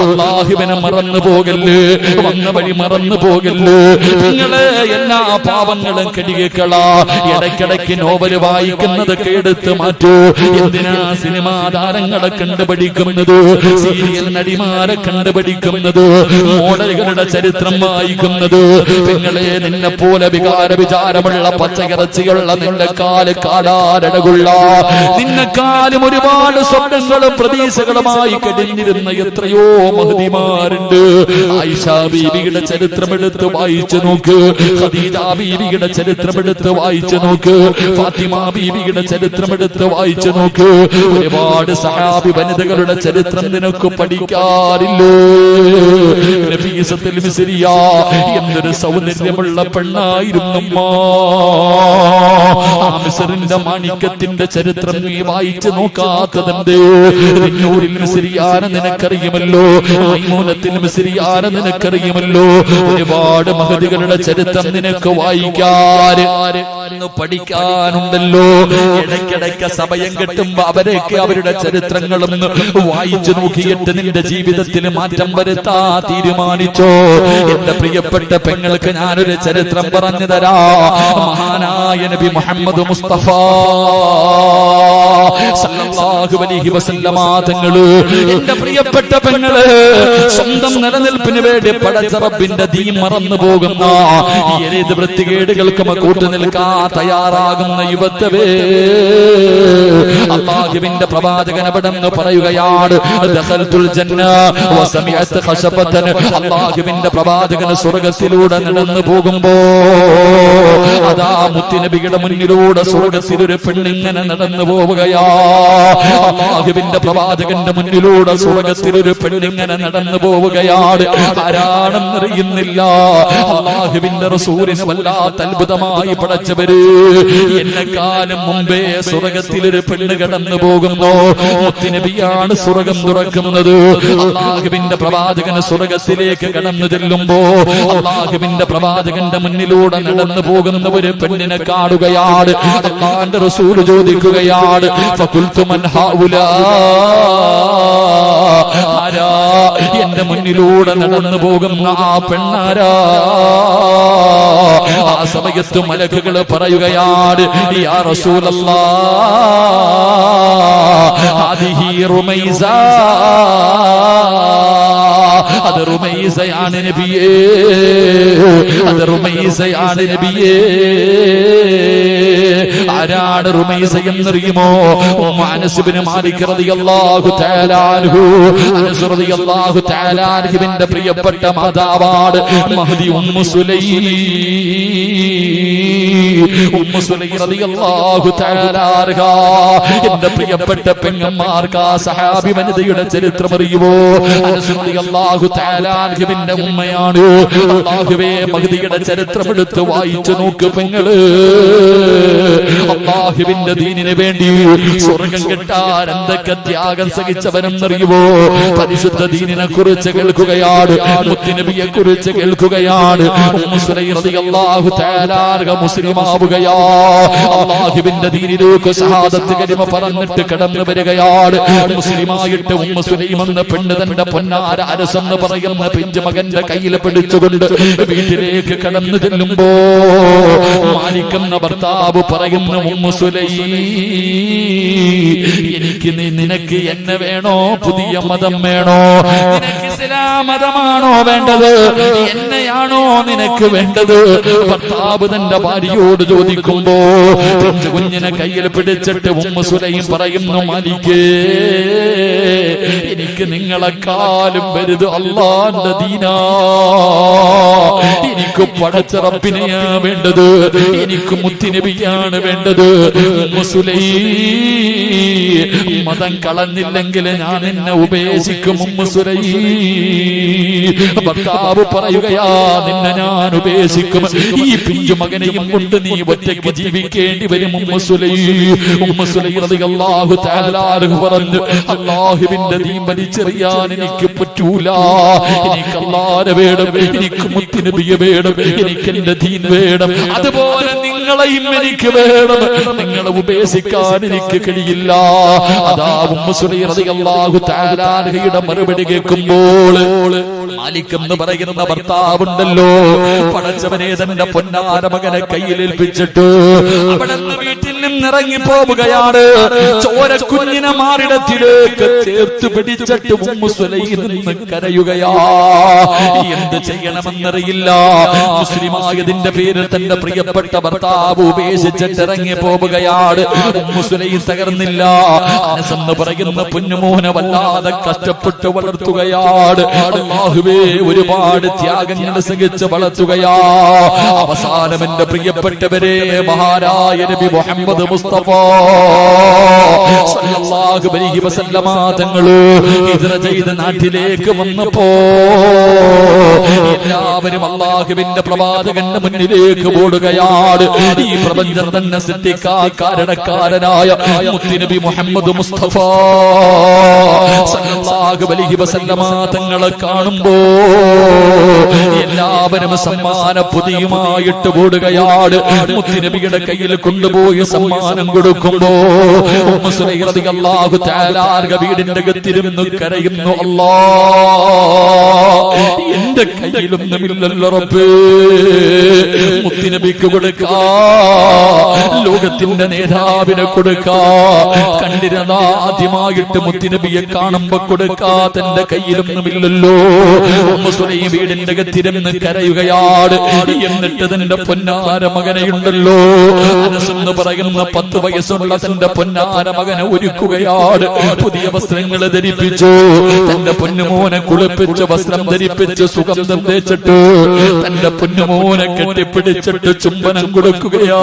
അല്ലാഹുവിനെ മറന്നു പോകല്ലേ, വന്ന വഴി മറന്നു പോകല്ലേ. നിങ്ങള് എല്ലാ പാവങ്ങളും കെടികളാ. ഇടയ്ക്കിടയ്ക്ക് നോവല് വായിക്കുന്നതൊക്കെ എടുത്ത് മാറ്റൂ. എന്തിനാ സിനിമാ താരങ്ങളെ കണ്ടുപിടിക്കുന്നത്, സീരിയൽ നടിമാരെ കണ്ടുപിടിക്കുന്നത്, മോഡലുകളുടെ ചരിത്രം വായിക്കുന്നത്? നിങ്ങളെ നിന്നെ പോലെ വികാര വിചാരമുള്ള പച്ചയിറച്ചിയുള്ള നിന്റെ കാല് കാടാരടകുള്ള, നിന്നെക്കാലും ഒരുപാട് സ്വപ്നങ്ങളും പ്രതീക്ഷകളുമായി കഴിഞ്ഞിരുന്ന എത്രയോ മഹതിമാരുണ്ട്. ആയിഷ ബീവിയുടെ ചരിത്രമെടുത്ത് വായിച്ചു നോക്ക്, ഖദീജ ബീവിയുടെ ചരിത്രമെടുത്ത് വായിച്ചു നോക്ക്, ഫാത്തിമ ബീവിയുടെ ചരിത്രമെടുത്ത് വായിച്ചു നോക്ക്. ഒരുപാട് സഹാബി വനിതകളുടെ ചരിത്രം നിനക്ക് പഠിക്കാറില്ലേ? നഫീസത്തുൽ മിസ്രിയ എന്തൊരു സൗന്ദര്യമുള്ള പെണ്ണായിരുന്നു. ആ മിസ്റിന്റെ മാണിക്യത്തിന്റെ ചരിത്രം നീ വായിച്ചു നോക്കാത്തതുണ്ട്. നൂറിൽ മിസ്രിയാനെ നിനക്കറിയുമല്ലോ, മൈമൂനത്തിൽ മിസ്രിയാനെ നിനക്കറിയുമല്ലോ. ഒരുപാട് മഹദികളുടെ ചരിത്രം നിനക്ക് വായിക്കാൻ പഠിക്കാനുണ്ടല്ലോ. ഇടയ്ക്കിടയ്ക്ക് സമയം കിട്ടുമ്പോ അവരൊക്കെ അവരുടെ ചരിത്രങ്ങളൊന്ന് വായിച്ചു നോക്കിയിട്ട് നിന്റെ ജീവിതത്തിൽ മാറ്റം വരുത്താ തീരുമാനിച്ചോ? എന്റെ പ്രിയപ്പെട്ട പെങ്ങൾക്ക് ഞാനൊരു ചരിത്രം പറഞ്ഞു തരാ. മഹാനായ നബി മുഹമ്മദ് മുസ്തഫ സല്ലല്ലാഹു അലൈഹി വസല്ലമ തങ്ങള്, എന്റെ പ്രിയപ്പെട്ട പെങ്ങള്, സ്വന്തം നിലനിൽപ്പിന് വേണ്ടി പടച്ച റബ്ബിന്റെ ദീൻ മറന്നു പോകുന്ന ഏത് വൃത്തികേടുകൾക്കും കൂട്ടു നിൽക്കാൻ തയ്യാറാകുന്ന യുവത്വേ, അല്ലാഹുവിന്റെ പ്രവാചകൻ അവിടെന്ന് പറയുകയാണ്, ദഖൽതുൽ ജന്ന വസമിഅത് ഖശബതൻ. അല്ലാഹുവിന്റെ പ്രവാചകൻ സ്വർഗ്ഗത്തിലൂടെ നടന്നു പോകുമ്പോ അതാ മുത്തുനബിയുടെ മുന്നിലൂടെ സ്വർഗ്ഗത്തിൽ ഒരു പെണ്ണിങ്ങനെ നടന്നു പോവുകയാ. അല്ലാഹുവിന്റെ പ്രവാചകന്റെ മുന്നിലൂടെ സ്വർഗ്ഗത്തിൽ ഒരു പെണ്ണിങ്ങനെ നടന്നു പോവുകയാണ്. ആരാണെന്നറിയുന്നില്ല. അല്ലാഹുവിന്റെ റസൂലിനെ വല്ലാത്ത അത്ഭുതമായി പടച്ചവര്, എന്നെക്കാലം മുമ്പേ സ്വർഗ്ഗത്തിലൊരു പെണ്ണ് കടന്നു പോകുന്നു. മുത്തുനബിയാണ് സ്വർഗ്ഗം തുറക്കുന്നത്. അല്ലാഹുവിന്റെ പ്രവാചകന് സ്വർഗ്ഗത്തിലേക്ക് കടന്നു ചെല്ലുമ്പോ അല്ലാഹുവിന്റെ പ്രവാചകന്റെ മുന്നിലൂടെ നടന്നു പോകുന്ന ഒരു പെണ്ണിനെ കാണുകയാണ്. അല്ലാഹുവിന്റെ റസൂൽ ചോദിക്കുകയാണ്, ഫഖുൽതു മൻ ഹൗലാ, ആരാ എന്റെ മുന്നിലൂടെ നടന്നു പോകുന്ന ആ പെണ്ണാരാ? ആ സമയത്ത് മലക്കുകൾ പറയുകയാണ്, യാ റസൂലല്ലാഹ് ഹാദിഹി റുമൈസ, അത് റുമൈസയാണ് നബിയേ, അത് റുമൈസയാണ് നബിയേ. ആരാണ് റുമൈസ എന്നറിയുമോ? അനസ് ഇബ്നു മാലിക് റളിയല്ലാഹു തആല അൻഹു, അനസ് റളിയല്ലാഹു തആല അൻഹുവിന്റെ പ്രിയപ്പെട്ട മാതാവാണ് Mahdi Ummu Sulaim. Ummu Sulaim റളിയല്ലാഹു തആല അൻഹ, എന്റെ പ്രിയപ്പെട്ട പെങ്ങന്മാർക്ക് ആ സഹാബി വനിതയുടെ ചരിത്രം അറിയുമോ? അനസ് റളിയല്ലാഹു തആല അൻഹുവിന്റെ ഉമ്മയാണ്. അല്ലാഹുവേ, മഹദിയുടെ ചരിത്രം എടുത്ത് വായിച്ചു നോക്ക് പെങ്ങള്. അല്ലാഹുവിന്റെ ദീനിന് വേണ്ടി സ്വർഗം കിട്ടാൻ എന്തൊക്കെ ത്യാഗം സഹിച്ചവനെന്നറിയുമോ? പരിശുദ്ധ ദീനിനെ കുറിച്ച് കേൾക്കുകയാണ്, മുത്തുനബിയെ കുറിച്ച് കേൾക്കുകയാണ്. ഉമ്മു സുലൈം റളിയല്ലാഹു തആല മുസ്ലിമാവുകയാ. അല്ലാഹുവിന്റെ ദീനിലേക്ക് ഷഹാദത്ത് കലിമ പറഞ്ഞിട്ട് കടന്നു വരികയാണ്. മുസ്ലിമായിട്ട് ഉമ്മു സുലൈം എന്ന പെണ്ണ് തന്റെ പൊന്നാര അരസെന്ന് പറയുന്ന പിഞ്ചു മകന്റെ കയ്യിൽ പിടിച്ചുകൊണ്ട് വീട്ടിലേക്ക് കടന്നു ചെല്ലുമ്പോ മാലിക് എന്ന ഭർത്താവ് പറയുന്ന ഉമ്മു സുലൈം, എനിക്ക് നിനക്ക് എന്നെ വേണോ, പുതിയ മതം വേണോ? നിനക്ക് ഇസ്ലാം മതമാണോ വേണ്ടത്, എന്നെയാണോ നിനക്ക് വേണ്ടത്? ഭർത്താവ് തന്റെ ഭാര്യയോട് ചോദിക്കുമ്പോ കുഞ്ഞിനെ കയ്യിൽ പിടിച്ചിട്ട് ഉമ്മു സുലൈം പറയുന്നു, മാലിക്കേ, എനിക്ക് നിങ്ങളെക്കാളും വലുത് അല്ലാഹുവിന്റെ ദീനാ. എനിക്ക് പടച്ച റബ്ബിനെയാ വേണ്ടത്, എനിക്ക് മുത്തുനബിയാണ് വേണ്ടത്. ഉമ്മു സുലൈം, മതം കളഞ്ഞില്ലെങ്കിൽ ഞാൻ നിന്നെ ഉപേക്ഷിക്കും. ഉമ്മു സുലൈം, ഭർത്താവ് പറയുകയാ, നിന്നെ ഞാൻ ഉപേക്ഷിക്കും, ഈ പിഞ്ചു മകനെയും കൊണ്ട് നീ ഒറ്റയ്ക്ക് ജീവിക്കേണ്ടി വരും. ഉമ്മു സുലൈം റളിയല്ലാഹു തആല പറഞ്ഞു, അല്ലാഹുവിന്റെ ദീൻ വലിച്ചെറിയാൻ എനിക്ക് പറ്റൂല. എനിക്ക് അല്ലാഹുവിനെ വേണം, എനിക്ക് മുത്തുനബിയെ വേണം, എനിക്ക് എന്റെ ദീൻ വേണം. അതുപോലെ നിങ്ങളെയും എനിക്ക് വേണം. നിങ്ങളെ ഉപേക്ഷിക്കാൻ എനിക്ക് കഴിയില്ല. അതാ ഉമ്മു സുലൈം റളിയല്ലാഹു തആലയുടെ മറുപടി കേൾക്കുമ്പോൾ മാലിക് എന്ന് പറയുന്ന ഭർത്താവുണ്ടല്ലോ, പടച്ചവനെ തന്റെ പൊന്നാര മകനെ കയ്യിലേൽപ്പിച്ചിട്ട് അവിടെ നിന്ന് വീട്ടിൽ നിന്നിറങ്ങി പോവുകയാണ്. ചോര കുഞ്ഞിനെ മാറിടത്തിലേക്ക് ചേർത്ത് പിടിച്ചിട്ട് ഉമ്മു സുലൈം നിന്ന് കരയുകയാ. എന്ത് ചെയ്യണമെന്നറിയില്ല. മുസ്ലിമായതിന്റെ പേരിൽ തന്റെ പ്രിയപ്പെട്ട ഭർത്താവ് ഉപേക്ഷിച്ചിട്ട് ഇറങ്ങി പോവുകയാണ്. Ummu Sulaim തകർന്നില്ല. അനസ് എന്ന് പറയുന്ന പൊന്നുമോനെ വല്ലാതെ കഷ്ടപ്പെട്ട് വളർത്തുകയാണ്. അല്ലാഹുവേ, ഒരുപാട് ത്യാഗങ്ങൾ സഹിച്ച് വളർത്തുകയാ. അവസാനം എന്റെ പ്രിയപ്പെട്ടവരെ, മഹാനായ നബി മുഹമ്മദ് മുസ്തഫ സല്ലല്ലാഹു അലൈഹി വസല്ലമ തങ്ങള് ഹിജ്റ ചെയ്ത് നാട്ടിലേക്ക് വന്നപ്പോ എല്ലാവരും അല്ലാഹുവിന്റെ പ്രവാചകന്റെ മുന്നിലേക്ക് ഓടുകയാണ്. ഈ പ്രപഞ്ചം തന്നെ സൃഷ്ടിക്കാൻ കാരണക്കാരനായ മുത്തുനബി മുഹമ്മദ് മുസ്തഫ സല്ലല്ലാഹു അലൈഹി വസല്ലമ തങ്ങളെ കാണുമ്പോ എല്ലാവരും സമ്മാന പൊതിയുമായിട്ട് ഓടുകയാണ്. മുത്തുനബിയുടെ കയ്യിൽ കൊണ്ടുപോയി സമ്മാനം കൊടുക്കുമ്പോ ഉമ്മു സുലൈം റളിയല്ലാഹു തആല വീടിന്റെ അകത്തിരുന്ന് കരയുന്നു, അല്ലാഹ്, എന്റെ കയ്യിലൊന്നുമില്ലല്ലോ റബ്ബേ, മുത്തുനബിക്ക് കൊടുക്കാ, ലോകത്തിന്റെ നേതാവിനെ കൊടുക്കാ. കണ്ടിരുന്ന ആദ്യമായിട്ട് മുത്തുനബിയെ കാണുമ്പോ കൊടുക്കാ തന്റെ കയ്യിലൊന്നുമില്ലല്ലോ. ഉമ്മു സുലൈം വീടിന്റെ അകത്തിരുന്ന് കരയുകയാണ്. എന്നിട്ട് തന്റെ പൊന്നാര മകനെയുണ്ടല്ലോ, അനസ് എന്ന് പറയുന്ന 10 വയസ്സുള്ള തന്റെ പൊന്നാര മകനെ ഒരുക്കുകയാണ്. പുതിയ വസ്ത്രങ്ങൾ ധരിപ്പിച്ചു, തന്റെ പൊന്നുമോനെ കുളിപ്പിച്ച് വസ്ത്രം ധരിപ്പിച്ച് സുഗന്ധം തേച്ചിട്ട് തന്റെ പൊന്നുമോനെ കെട്ടിപ്പിടിച്ചിട്ട് ചുംബനം കൊടുക്കുകയാ.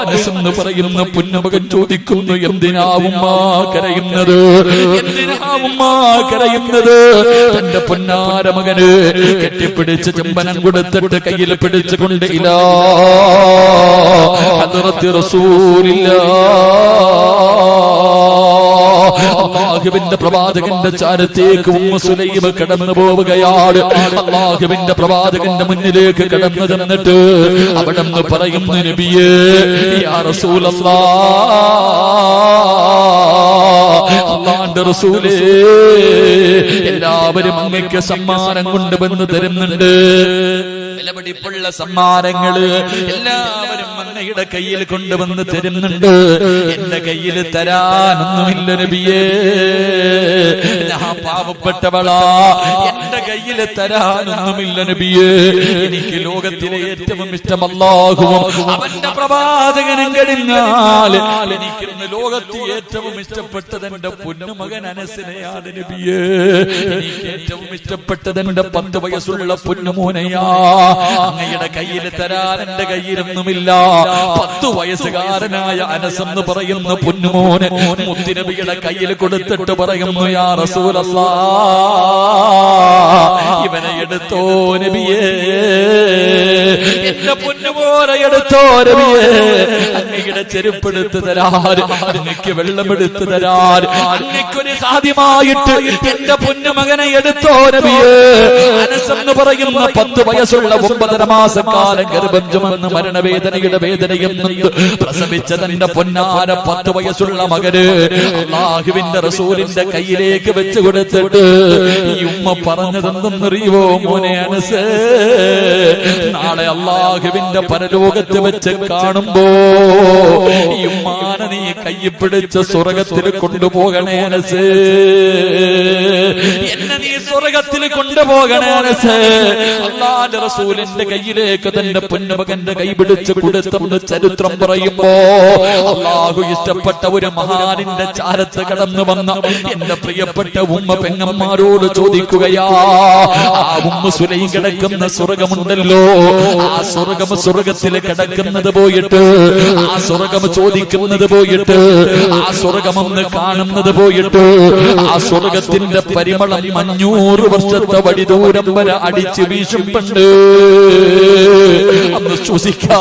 അനസ് എന്ന് പറയുന്ന പൊന്നുമകൻ ചോദിക്കുന്നു, എന്തിനാ ഉമ്മ കരയുന്നത്, എന്തിനാ ഉമ്മ കരയുന്നത്? തന്റെ പൊന്നാര മകന് കെട്ടിപ്പിടിച്ച് ചുംബനം കൊടുത്തിട്ട് കയ്യിൽ പിടിച്ചുകൊണ്ട് ഇലാ ഹദ്റത്തി റസൂലില്ലാഹ്, അല്ലാഹുവിന്റെ പ്രവാചകന്റെ ചാരത്തേക്ക് ഉമ്മു സുലൈം കടന്നു പോവുകയാണ്. അല്ലാഹുവിന്റെ പ്രവാചകന്റെ മുന്നിലേക്ക് കടന്നു ചെന്നിട്ട് അവിടെ നിന്ന് പറയുന്നു, നബിയേ, യാ റസൂലല്ലാഹ്, അല്ലാഹുവിന്റെ റസൂലേ, എല്ലാവരും അങ്ങേക്ക് സമ്മാനം കൊണ്ടുവന്ന് തരുന്നുണ്ട്. വിലപിടിപ്പുള്ള സമ്മാനങ്ങള് എല്ലാവരും അങ്ങയുടെ കയ്യിൽ കൊണ്ടുവന്ന് തരുന്നുണ്ട്. എന്റെ കയ്യിൽ തരാനൊന്നുമില്ല നബിയേ, ഞാൻ പാവപ്പെട്ടവളാ, എന്റെ കയ്യിൽ തരാനൊന്നുമില്ല നബിയേ. എനിക്ക് ലോകത്തിലെ ഏറ്റവും ഇഷ്ടം അല്ലാഹുവും അവന്റെ പ്രവാചകനും കഴിഞ്ഞാൽ എനിക്കിന്ന് ലോകത്തിൽ ഏറ്റവും ഇഷ്ടപ്പെട്ടത് എന്റെ പൊന്നുമകൻ അനസിനെയാണ് നബിയേ. എനിക്ക് ഏറ്റവും ഇഷ്ടപ്പെട്ടത് എന്റെ 10 വയസ്സുള്ള പൊന്നുമോനെയാ. അങ്ങയുടെ കയ്യിൽ തരാൻ എന്റെ കയ്യിലൊന്നുമില്ല. 10 വയസ്സുകാരനായ അനസ് എന്ന് പറയുന്ന പൊന്നുമോനെ മുത്തുനബിയുടെ കയ്യിൽ കൊടുത്തിട്ട് പറയുന്നു, യാ റസൂലല്ലാഹ്, ഇവനെ എടുത്തോ നബിയേ, എന്റെ പൊന്നുമോനെ എടുത്തോ നബിയേ, അങ്ങയുടെ ചെരുപ്പെടുത്ത് തരാൻ, അങ്ങക്ക് വെള്ളമെടുത്ത് തരാൻ, അങ്ങക്കൊരു സാധ്യമായിട്ട് എന്റെ പൊന്നുമകനെ എടുത്തോ നബിയേ. അനസ് എന്ന് പറയുന്ന 10 വയസ്സുള്ള 9.5 മാസക്കാലം ഗർഭം ചുമന്ന് മരണവേദനയുടെ വേദനയും പ്രസവിച്ച തന്റെ പൊന്നാര 10 വയസ്സുള്ള മകന് അല്ലാഹുവിന്റെ റസൂലിന്റെ കയ്യിലേക്ക് വെച്ച് കൊടുത്തിട്ട് ഈ ഉമ്മ പറഞ്ഞതെന്തെന്നറിയുവോ മോനെ അനസ്, നാളെ അല്ലാഹുവിന്റെ പരലോകത്ത് വെച്ച് കാണുമ്പോ ഈ ഉമ്മാനെ നീ കയ്യിൽ പിടിച്ച് സ്വർഗത്തിൽ കൊണ്ടുപോകണേ അനസ്, എന്നെ നീ സ്വർഗത്തിൽ കൊണ്ടുപോകണേ അനസ്. അല്ലാഹുവിന്റെ റസൂലിന്റെ കയ്യിലേക്ക് തന്റെ പൊന്നുമകന്റെ കൈ പിടിച്ച് കൊടുത്തെന്ന് ചരിത്രം പറയുമ്പോ അല്ലാഹു ഇഷ്ടപ്പെട്ട ഒരു മഹാനിന്റെ ചാരത്ത് കടന്നു വന്ന എന്റെ പ്രിയപ്പെട്ട ഉമ്മ പെങ്ങന്മാരോട് ചോദിക്കുകയാ, ആ ഉമ്മ സുലൈം കിടക്കുന്ന സ്വർഗമുണ്ടല്ലോ, ആ സ്വർഗത്തിൽ കിടക്കുന്നത് പോയിട്ട്, ആ സ്വർഗം ചോദിക്കുന്നത് പോയിട്ട്, ആ സ്വർഗമെന്ന് കാണുന്നത് പോയിട്ട്, ആ സ്വർഗത്തിന്റെ പരിമളം 500 വർഷത്തെ വടിദൂരം വരെ അടിച്ച് വീശുന്നുണ്ട്. അന്ന് ശ്വസിക്കാ,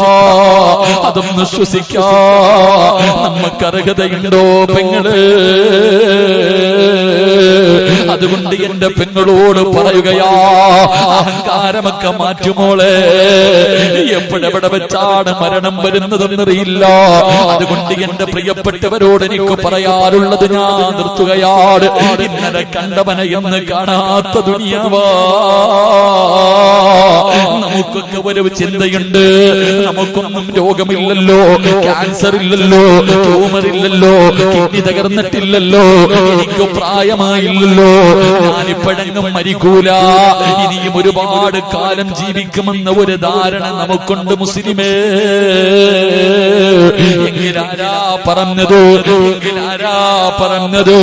അതൊന്ന് ശ്വസിക്കാ നമുക്ക് അർഹതയുണ്ടോ പെങ്ങള്? അതുകൊണ്ട് എന്റെ പെങ്ങളോട് പറയുകയാ, അഹങ്കാരമൊക്കെ മാറ്റുമോളെ, എപ്പോഴെവിടെ വെച്ചാണ് മരണം വരുന്നതെന്നറിയില്ല. അതുകൊണ്ട് എന്റെ പ്രിയപ്പെട്ടവരോട് എനിക്ക് പറയാറുള്ളത് ഞാൻ നിർത്തുകയാണ്. ഇന്നലെ കണ്ടവനെ എന്ന് കാണാത്ത ദുനിയാവാ. നമുക്കൊക്കെ ഒരു ചിന്തയുണ്ട്, നമുക്കൊന്നും രോഗമില്ലല്ലോ, ക്യാൻസർ ഇല്ലല്ലോ, ട്യൂമർ ഇല്ലല്ലോ, കിഡ്നി തകർന്നിട്ടില്ലല്ലോ, എനിക്ക് പ്രായമായില്ലല്ലോ, ഞാനിപ്പോഴെങ്ങും മരിക്കൂല, ഇനിയും ഒരുപാട് കാലം ജീവിക്കുമെന്ന ഒരു ധാരണ നമുക്കുണ്ട് മുസ്ലിമേ. എങ്കിലാരാ പറഞ്ഞത്, എങ്കിലാരാ പറഞ്ഞത്,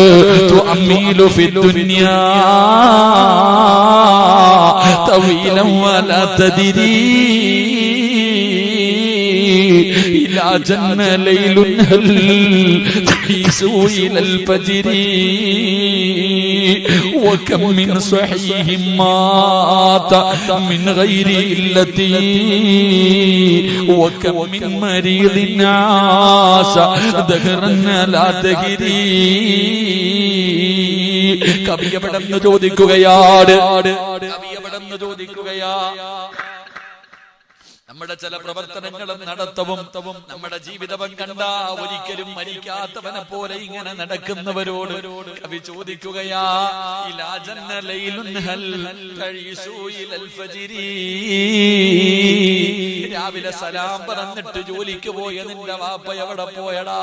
തുഅമ്മീലു ഫിദ്ദുനിയാ തവീലൻ വലാ തദ്രീ إلى جنة ليل هل تحيسوا إلى الفجر وكم من صحيح مات من غير علة وكم من مريض عاش دهرا لا تهري. കവി എവിടെന്ന് ചോദിക്കുകയാണ്, കവി എവിടെന്ന് ചോദിക്കുകയാ, നമ്മുടെ ചില പ്രവർത്തനങ്ങളും നടത്തവും നമ്മുടെ ജീവിതവും കണ്ടാ ഒരിക്കലും മരിക്കാത്തവനെ പോലെ ഇങ്ങനെ നടക്കുന്നവരോട് കവി ചോദിക്കുകയാ, ഇലാ ജന്ന ലൈലുൻ ഹൽ തഈസു ഇലൽ ഫജ്രി. രാവിലെ സലാം പറഞ്ഞിട്ട് ജോലിക്ക് പോയ നിന്റെ വാപ്പ എവിടെ പോയടാ?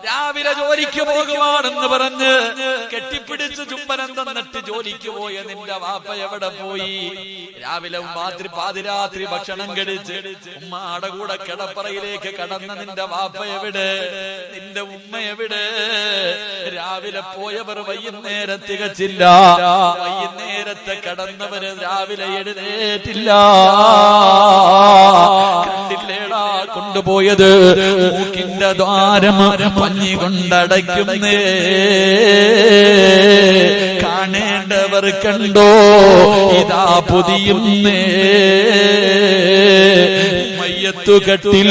രാവിലെ ജോലിക്ക് പോകുവാണെന്ന് പറഞ്ഞ് കെട്ടിപ്പിടിച്ച് ചുംബനം തന്നിട്ട് ജോലിക്ക് പോയ നിന്റെ വാപ്പ എവിടെ പോയി? രാവിലെ പാതിരാത്രി ഭക്ഷണം കഴിച്ച് ഉമ്മയുടെ കൂടെ കിടപ്പറയിലേക്ക് കടന്ന നിന്റെ വാപ്പ എവിടെ? നിന്റെ ഉമ്മ എവിടെ? രാവിലെ പോയവർ വൈകുന്നേരം തികച്ചില്ല, വൈകുന്നേരത്തെ കടന്നവര് രാവിലെ എഴുന്നേറ്റില്ല. കണ്ടില്ലേടാ കൊണ്ടുപോയത്? മൂക്കിന്റെ ദ്വാരം പഞ്ഞി കൊണ്ടടയ്ക്കുന്നേ, കാണേണ്ടവർ കണ്ടോ ഇതാ പൊതിയുന്നേ. മയ്യത്തുകട്ടിൽ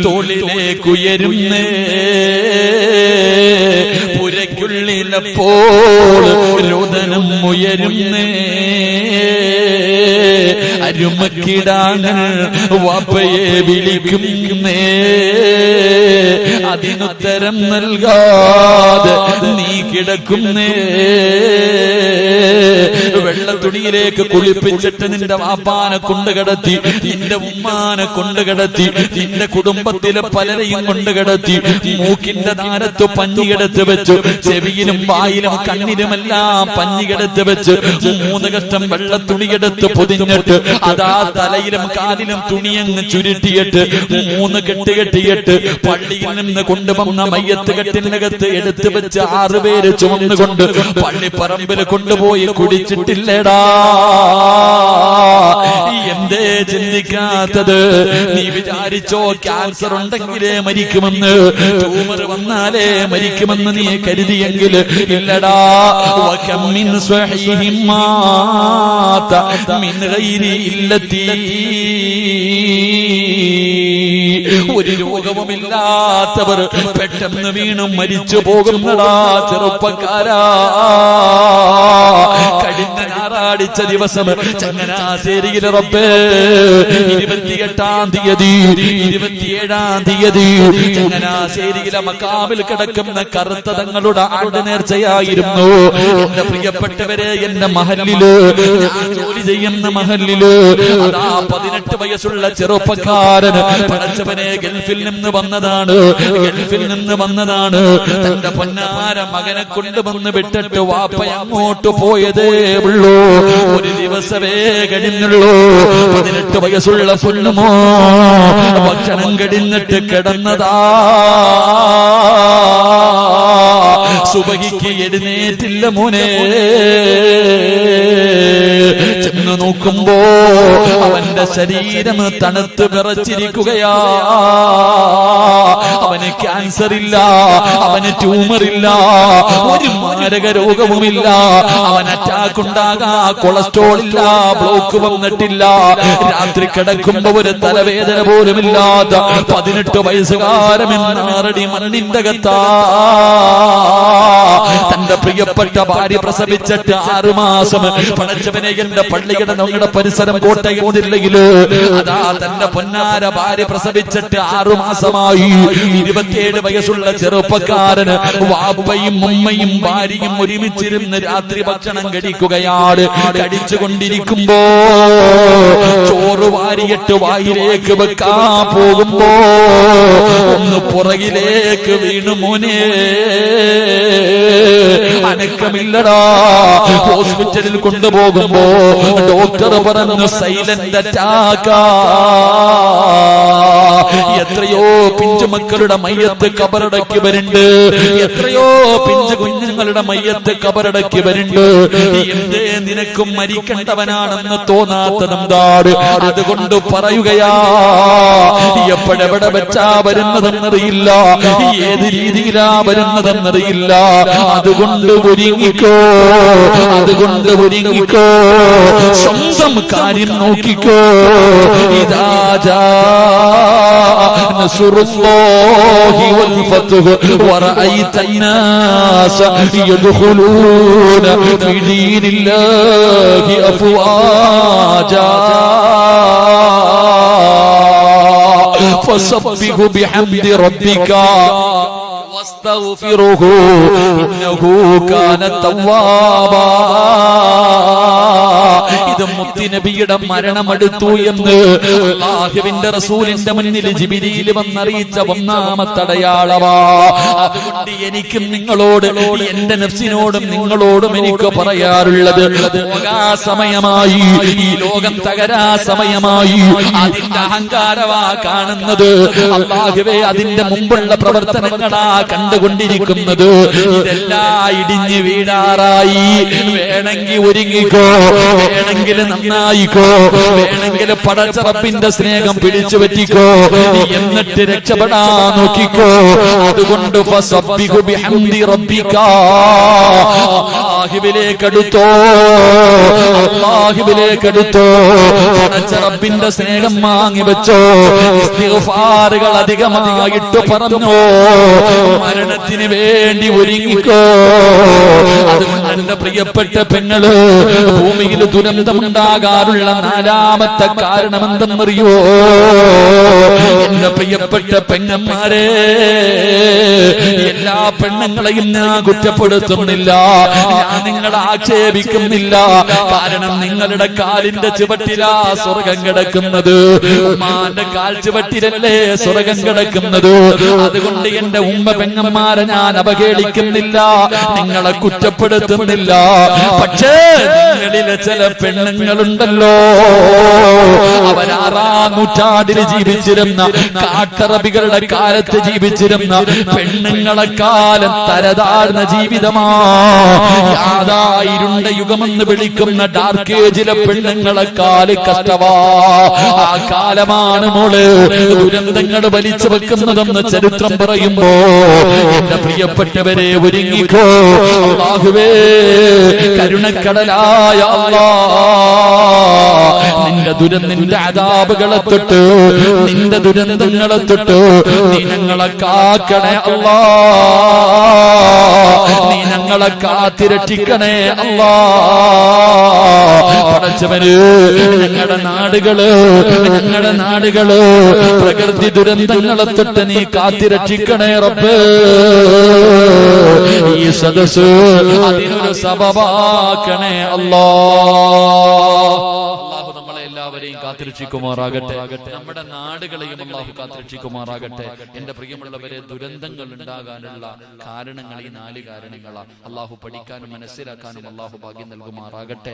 തോളിലേക്കുയരുന്നേ, പുരയ്ക്കുള്ളിലപ്പോൾ രോദനം ഉയരുന്നേ. അരുമക്കിടാങ്ങൾ വാപ്പയെ വിളിക്കുന്നേ, അതിനുത്തരം നൽകാതെ നീ കിടക്കുന്നേ. വെള്ള തുണിയിലേക്ക് കുളിപ്പിച്ചിട്ട് നിന്റെ വാപ്പാനെ കൊണ്ടുകിടത്തി, നിന്റെ ഉമ്മാനെ കൊണ്ടുകിടത്തി, നിന്റെ കുടുംബത്തിലെ പലരെയും കൊണ്ടുകിടത്തി, മൂക്കിന്റെ താരത്ത് പഞ്ഞികെടുത്ത് വെച്ചു, ചെവിയിലും വായിലും കണ്ണിലുമെല്ലാം പഞ്ഞികെടുത്ത് വെച്ച് 3 കഷ്ടം വെള്ള തുണിയെടുത്ത് പൊതിഞ്ഞിട്ട് അതാ തലയിലും കാലിലും തുണിയങ്ങ് ചുരുട്ടിയിട്ട് 3 കെട്ട് കെട്ടിയിട്ട് പള്ളിയിൽ നിന്ന് കൊണ്ടുവന്ന മയ്യത്ത് കെട്ടിനകത്ത് എടുത്തു വെച്ച് 6 പേര് ചുമന്നുകൊണ്ട് പള്ളിപ്പറമ്പിൽ കൊണ്ടുപോയി കുടിച്ചിട്ടില്ല. ചിന്തിച്ചിട്ടില്ലടാ. എന്തേ ചിന്തിക്കാത്തത്? നീ വിചാരിച്ചോ ക്യാൻസർ ഉണ്ടെങ്കിലേ മരിക്കുമെന്ന്, ട്യൂമർ വന്നാലേ മരിക്കുമെന്ന് നീ കരുതിയെങ്കിൽ ഇല്ലടാ. വകം മിൻ സ്വഹീഹിൻ മാത മിൻ ഗൈരി ഇല്ലത്തി, ഒരു രോഗവുമില്ലാത്തവർ പെട്ടെന്ന് വീണും മരിച്ചു പോകുന്നടാ ചെറുപ്പക്കാരാ. കഴിഞ്ഞ ഞായറാഴ്ച ദിവസം ചങ്ങനാശ്ശേരിയിലെ റബ്ബേ 28-ാം തീയതി 27-ാം തീയതി ചങ്ങനാശ്ശേരിയിലെ മക്കാമിൽ കിടക്കുന്ന കറുത്ത തങ്ങളുടെ ആണ്ട് നേർച്ചയായിരുന്നു. എന്റെ പ്രിയപ്പെട്ടവരെ, എന്റെ മഹല്ലില്, ഞാൻ ജോലി ചെയ്യുന്ന മഹല്ലില് അതാ 18 വയസ്സുള്ള ചെറുപ്പക്കാരൻ പടച്ചവനെ ഗൾഫിൽ നിന്ന് വന്നതാണ്, ഗൾഫിൽ നിന്ന് വന്നതാണ്. തന്റെ പൊന്നാര മകനെ കൊണ്ടുവന്ന് വിട്ടിട്ട് വാപ്പ അങ്ങോട്ട് പോയതേ ഉള്ളൂ. ഒരു ദിവസമേ കഴിഞ്ഞുള്ളൂ. 18 വയസ്സുള്ള പൊന്നുമോ ഭക്ഷണം കഴിഞ്ഞിട്ട് കിടന്നതാ. സുബഹിക്ക് എഴുന്നേറ്റില്ല മോനെ. ചെന്ന് നോക്കുമ്പോ അവന്റെ ശരീരം തണുത്ത് വിറച്ചിരിക്കുകയാ. അവന് ക്യാൻസർ ഇല്ല, അവന് ട്യൂമർ ഇല്ല, ഒരു മാരക രോഗവുമില്ല. അവൻ അറ്റാക്ക് ഉണ്ടാകാ, കൊളസ്ട്രോൾ ഇല്ല, ബ്ലോക്ക് വന്നിട്ടില്ല. രാത്രി കിടക്കുമ്പോ ഒരു തലവേദന പോലുമില്ലാത്ത 18 വയസ്സുകാരമെന്നാറടി മണ്ണിന്റെ അകത്താ. തന്റെ പ്രിയപ്പെട്ട ഭാര്യ പ്രസവിച്ചിട്ട് 6 മാസം. പടച്ചവനെ, എന്റെ പള്ളിയുടെ നമ്മുടെ പരിസരം കോട്ടയം ജില്ലയില് അതാ തന്റെ പൊന്നാര ഭാര്യ പ്രസവിച്ചിട്ട് 6 മാസമായി. 27 വയസ്സുള്ള ചെറുപ്പക്കാരന് വാപ്പയും ഉമ്മയും ഭാര്യയും ഒരുമിച്ചിരുന്ന് രാത്രി ഭക്ഷണം കഴിക്കുകയാണ്. കഴിച്ചുകൊണ്ടിരിക്കുമ്പോ ചോറ് വാരിയിട്ട് വായിലേക്ക് വെക്കാൻ പോകുമ്പോ ഒന്ന് പുറകിലേക്ക് വീണു മോനെ. അനക്കമില്ലടാ. ഹോസ്പിറ്റലിൽ കൊണ്ടുപോകുമ്പോ ഡോക്ടർ പറഞ്ഞു സൈലന്റ് അറ്റാക്കാ. എത്രയോ പിഞ്ചുമക്കളുടെ മയ്യത്ത് കബറടക്കി വരുന്നുണ്ട്, എത്രയോ പിഞ്ചു കുഞ്ഞുങ്ങളുടെ മയ്യത്ത് കബറടക്കി വരുന്നുണ്ട്. എന്തേ നിനക്കും മരിക്കേണ്ടവനാണെന്ന് തോന്നാത്തതെന്താണ്? അതുകൊണ്ട് പറയുകയാ, എപ്പോഴെവിടെ വെച്ചാ വരുന്നതെന്നറിയില്ല, ഏത് രീതിയിലാ വരുന്നതെന്നറിയില്ല. അതുകൊണ്ട് ഒരുങ്ങിക്കോ, അതുകൊണ്ട് ഒരുങ്ങിക്കോ, സ്വന്തം കാര്യം നോക്കിക്കോ. ഇതാ ജാ നസ്റുല്ലാഹി വൽ ഫത്ഹ് വറഅയ്ത الناس يدخلون في دين الله أفواجا فسبح بحمد ربك واستغفره إنه كان توابا. ഇത് മുത്തുനബിയുടെ മരണമെടുത്തു എന്ന് അല്ലാഹുവിന്റെ റസൂലിന്റെ മുന്നിൽ ജിബ്രീൽ വന്നറിയിച്ച ഒന്നാമത്തെ അടയാളമാ. അതുകൊണ്ട് എനിക്കും നിങ്ങളോട്, എന്റെ നഫ്സിനോടും നിങ്ങളോടും എനിക്ക് പറയാറുള്ളത്, സമയമായി, ഈ ലോകം തകരാ സമയമായി. അതിന്റെ അഹങ്കാരമാ കാണുന്നത്. അല്ലാഹുവേ, അതിന്റെ മുമ്പുള്ള പ്രവർത്തനങ്ങളാ കണ്ടുകൊണ്ടിരിക്കുന്നത്. ഇതെല്ലാം ഇടിഞ്ഞു വീഴാറായി. വേണമെങ്കിൽ ഒരുങ്ങിക്കോ, വേണമെങ്കിൽ നന്നായിക്കോ, വേണമെങ്കിൽ പടച്ച റബ്ബിന്റെ സ്നേഹം പിടിച്ചു പറ്റിക്കോ, എന്നിട്ട് രക്ഷപ്പെടാൻ നോക്കിക്കോ. അതുകൊണ്ട് ഫസബ്ബിഹു ബിഹംദി റബ്ബിക, അല്ലാഹുവിലേക്കടുത്തോ, അല്ലാഹുവിലേക്കടുത്തോ. പടച്ച റബ്ബിന്റെ സ്നേഹം വാങ്ങി വെച്ചോ. ഇസ്തിഗ്ഫാറുകൾ അധികമായിട്ട് പറഞ്ഞോ. മരണത്തിന് വേണ്ടി ഒരുങ്ങിക്കോ. അതുകൊണ്ട് എന്റെ പ്രിയപ്പെട്ട പെങ്ങള്, ഭൂമിയിൽ ദുരന്തമുണ്ടാകാറുള്ള 4ാമത്തെ കാരണം എന്തെന്നറിയോ? എന്റെ പ്രിയപ്പെട്ട പെങ്ങന്മാരെ, എല്ലാ പെണ്ണുങ്ങളെയും ഞാൻ കുറ്റപ്പെടുത്തുന്നില്ല, ഞാൻ നിങ്ങളെ ആക്ഷേപിക്കുന്നില്ല. കാരണം നിങ്ങളുടെ കാലിന്റെ ചുവട്ടിലാ സ്വർഗം കിടക്കുന്നത്, ഉമ്മാന്റെ കാൽ ചുവട്ടിലല്ലേ സ്വർഗം കിടക്കുന്നത്. അതുകൊണ്ട് എന്റെ ഉമ്മ പെങ്ങന്മാരെ ഞാൻ അവഹേളിക്കുന്നില്ല, നിങ്ങളെ കുറ്റപ്പെടുത്തുന്നില്ല. പക്ഷേ ഞങ്ങളിലെ ചില പെണ്ണുങ്ങളുണ്ടല്ലോ, അവരാറാം നൂറ്റാണ്ടിൽ ജീവിച്ചിരുന്ന കാട്ടറബികളുടെ കാലത്ത് ജീവിച്ചിരുന്ന പെണ്ണുങ്ങളെക്കാലം തരതാഴ്ന്ന ജീവിതമാ. ഇരുണ്ട യുഗമെന്ന് വിളിക്കുന്ന ഡാർക്ക് ഏജിലെ പെണ്ണുങ്ങളെക്കാല് കഷ്ടവാ. ആ കാലമാണ് മോള് ദുരന്തങ്ങൾ വലിച്ചു വെക്കുന്നതെന്ന് ചരിത്രം പറയുമ്പോ എന്റെ പ്രിയപ്പെട്ടവരെ ഒരുങ്ങിക്കോ. അല്ലാഹുവേ, കരുണക്കടലായ അല്ലാഹ്, നിന്റെ അദാബുകളെ തൊട്ട്, നിന്റെ ദുരന്തങ്ങളെ തൊട്ട് നീ ഞങ്ങളെ കാക്കണേ അല്ലാഹ്, നീ ഞങ്ങളെ കാത്തിരക്ഷിക്കണേ അല്ലാഹ്. പടച്ചവന് ഞങ്ങളുടെ നാടുകള് പ്രകൃതി ദുരന്തങ്ങളെ തൊട്ട് നീ കാത്തിരക്ഷിക്കണേ റബ്ബേ. ഈ സദസ് അതിനൊരു സബബാക്കണേ അല്ലാഹ്. നമ്മളെ എല്ലാവരെയും കാത്തിരക്ഷിക്കുമാറാകട്ടെ, നമ്മുടെ നാടുകളെയും അല്ലാഹു കാത്തിരക്ഷിക്കുമാറാകട്ടെ. എന്റെ പ്രിയമുള്ളവരെ, ദുരന്തങ്ങൾ ഉണ്ടാകാനുള്ള കാരണങ്ങൾ ഈ 4 കാരണങ്ങളാണ്. അല്ലാഹു പഠിക്കാനും മനസ്സിലാക്കാനും അല്ലാഹു ഭാഗ്യം നൽകുമാറാകട്ടെ.